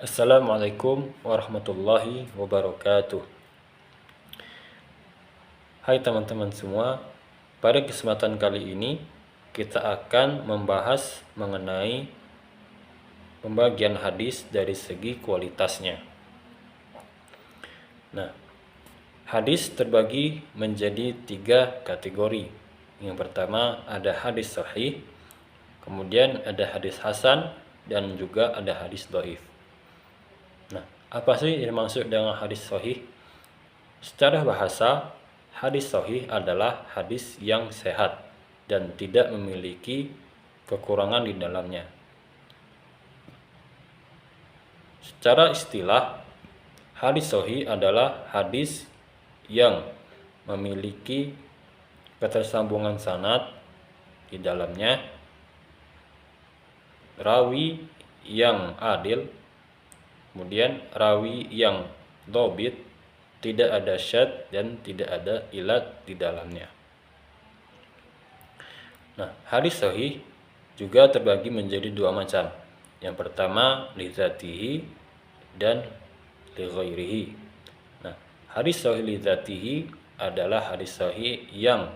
Assalamualaikum warahmatullahi wabarakatuh. Hai teman-teman semua, pada kesempatan kali ini kita akan membahas mengenai pembagian hadis dari segi kualitasnya. Nah, hadis terbagi menjadi 3 kategori. Yang pertama ada hadis sahih, kemudian ada hadis hasan, dan juga ada hadis dhaif. Nah, apa sih yang dimaksud dengan hadis sahih? Secara bahasa, hadis sahih adalah hadis yang sehat dan tidak memiliki kekurangan di dalamnya. Secara istilah, hadis sahih adalah hadis yang memiliki ketersambungan sanad di dalamnya, rawi yang adil, kemudian rawi yang dhabit, tidak ada syadz dan tidak ada ilat di dalamnya. Nah, hadis sahih juga terbagi menjadi 2 macam. Yang pertama li dzatihi dan li ghairihi. Nah, hadis sahih li dzatihi adalah hadis sahih yang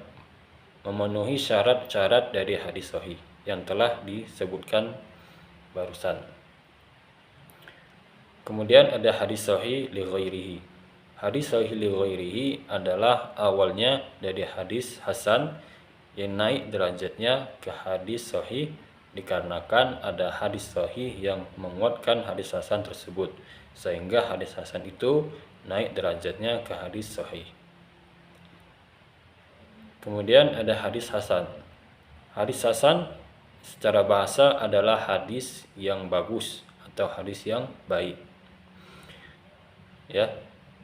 memenuhi syarat-syarat dari hadis sahih yang telah disebutkan barusan. Kemudian ada hadis sahih li ghairihi. Hadis sahih li ghairihi adalah awalnya dari hadis hasan yang naik derajatnya ke hadis sahih dikarenakan ada hadis sahih yang menguatkan hadis hasan tersebut, sehingga hadis hasan itu naik derajatnya ke hadis sahih. Kemudian ada hadis hasan. Hadis hasan secara bahasa adalah hadis yang bagus atau hadis yang baik. Ya,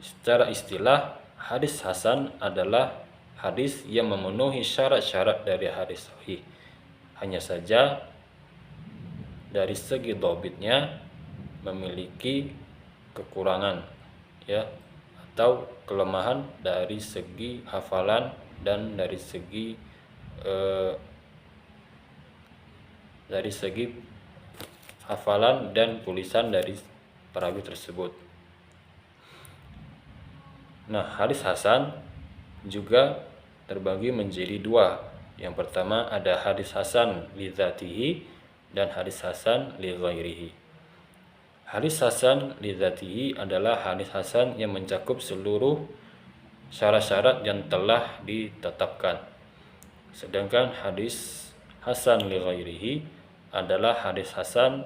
secara istilah hadis hasan adalah hadis yang memenuhi syarat-syarat dari hadis sahih. Hanya saja dari segi dhabitnya memiliki kekurangan, ya, atau kelemahan dari segi hafalan dan dari segi hafalan dan tulisan dari perawi tersebut. Nah, hadis hasan juga terbagi menjadi 2. Yang pertama ada hadis hasan li dzatihi dan hadis hasan li ghairihi. Hadis hasan li dzatihi adalah hadis hasan yang mencakup seluruh syarat-syarat yang telah ditetapkan. Sedangkan hadis hasan li ghairihi adalah hadis hasan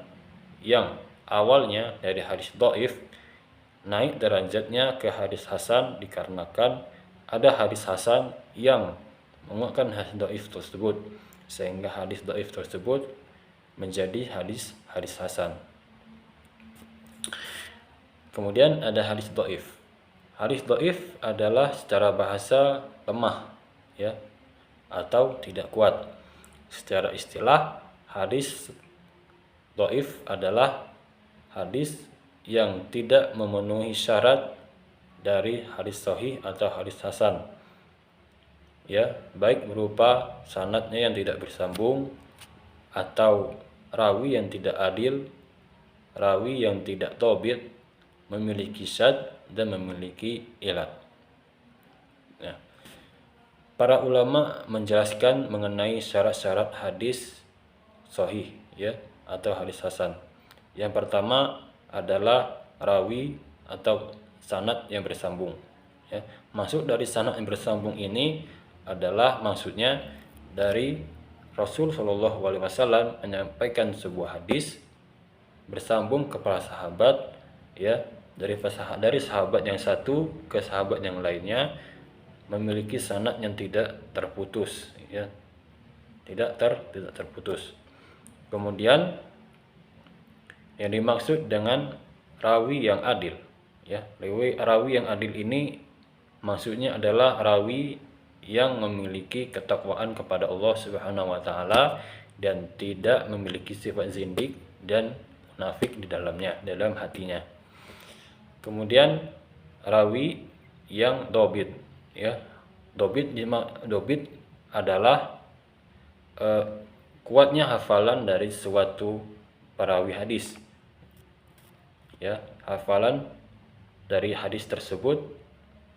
yang awalnya dari hadis dhaif naik derajatnya ke hadis hasan dikarenakan ada hadis hasan yang menguatkan hadis dhaif tersebut, sehingga hadis dhaif tersebut menjadi hadis hasan. Kemudian ada hadis dhaif. Hadis dhaif adalah secara bahasa lemah, ya, atau tidak kuat. Secara istilah, hadis dhaif adalah hadis yang tidak memenuhi syarat dari hadis sahih atau hadis hasan, ya, baik berupa sanadnya yang tidak bersambung, atau rawi yang tidak adil, rawi yang tidak dhabit, memiliki syadz dan memiliki ilat. Nah, para ulama menjelaskan mengenai syarat-syarat hadis sahih, ya, atau hadis hasan. Yang pertama adalah rawi atau sanad yang bersambung, ya. Maksud dari sanad yang bersambung ini adalah maksudnya dari Rasul Shallallahu Alaihi Wasallam menyampaikan sebuah hadis bersambung kepada sahabat, ya, dari sahabat yang satu ke sahabat yang lainnya, memiliki sanad yang tidak terputus, ya, tidak terputus. Kemudian yang dimaksud dengan rawi yang adil, ya, rawi yang adil ini maksudnya adalah rawi yang memiliki ketakwaan kepada Allah Subhanahu wa taala dan tidak memiliki sifat zindik dan munafik di dalamnya, dalam hatinya. Kemudian rawi yang dhabit, ya. Dhabit adalah kuatnya hafalan dari suatu perawi hadis. ya, hafalan dari hadis tersebut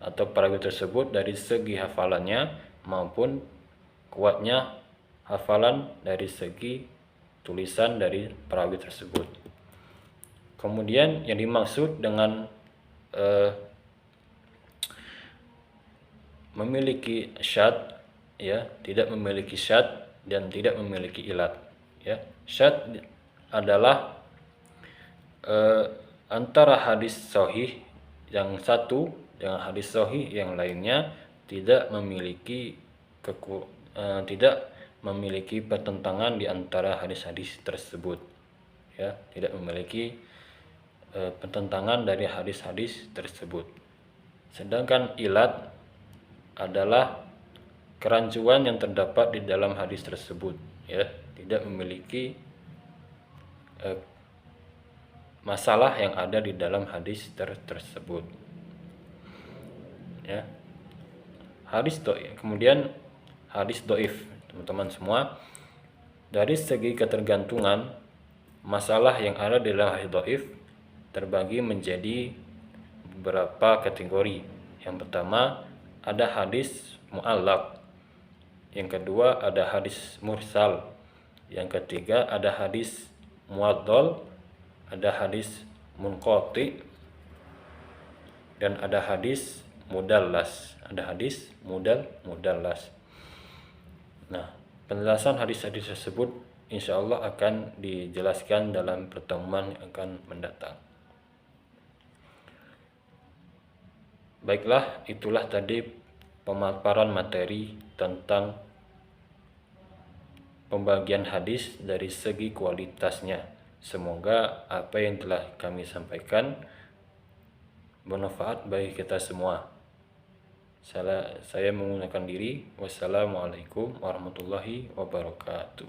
atau perawi tersebut dari segi hafalannya maupun kuatnya hafalan dari segi tulisan dari perawi tersebut. Kemudian yang dimaksud dengan memiliki syad, ya, tidak memiliki syad dan tidak memiliki ilat, ya. Syad adalah antara hadis sahih yang satu dengan hadis sahih yang lainnya tidak memiliki tidak memiliki pertentangan di antara hadis-hadis tersebut, ya, tidak memiliki pertentangan dari hadis-hadis tersebut. Sedangkan ilat adalah kerancuan yang terdapat di dalam hadis tersebut, ya, tidak memiliki masalah yang ada di dalam hadis tersebut, ya. Hadis dhaif. Kemudian hadis dhaif, teman-teman semua, dari segi ketergantungan masalah yang ada di dalam hadis dhaif terbagi menjadi beberapa kategori. Yang pertama ada hadis mu'allaq, yang kedua ada hadis mursal, yang ketiga ada hadis muwaddal, ada hadis munqati, dan ada hadis mudallas, mudallas. Nah, penjelasan hadis-hadis tersebut insyaallah akan dijelaskan dalam pertemuan yang akan mendatang. Baiklah, itulah tadi pemaparan materi tentang pembagian hadis dari segi kualitasnya. Semoga apa yang telah kami sampaikan bermanfaat bagi kita semua. Saya menggunakan diri. Wassalamualaikum warahmatullahi wabarakatuh.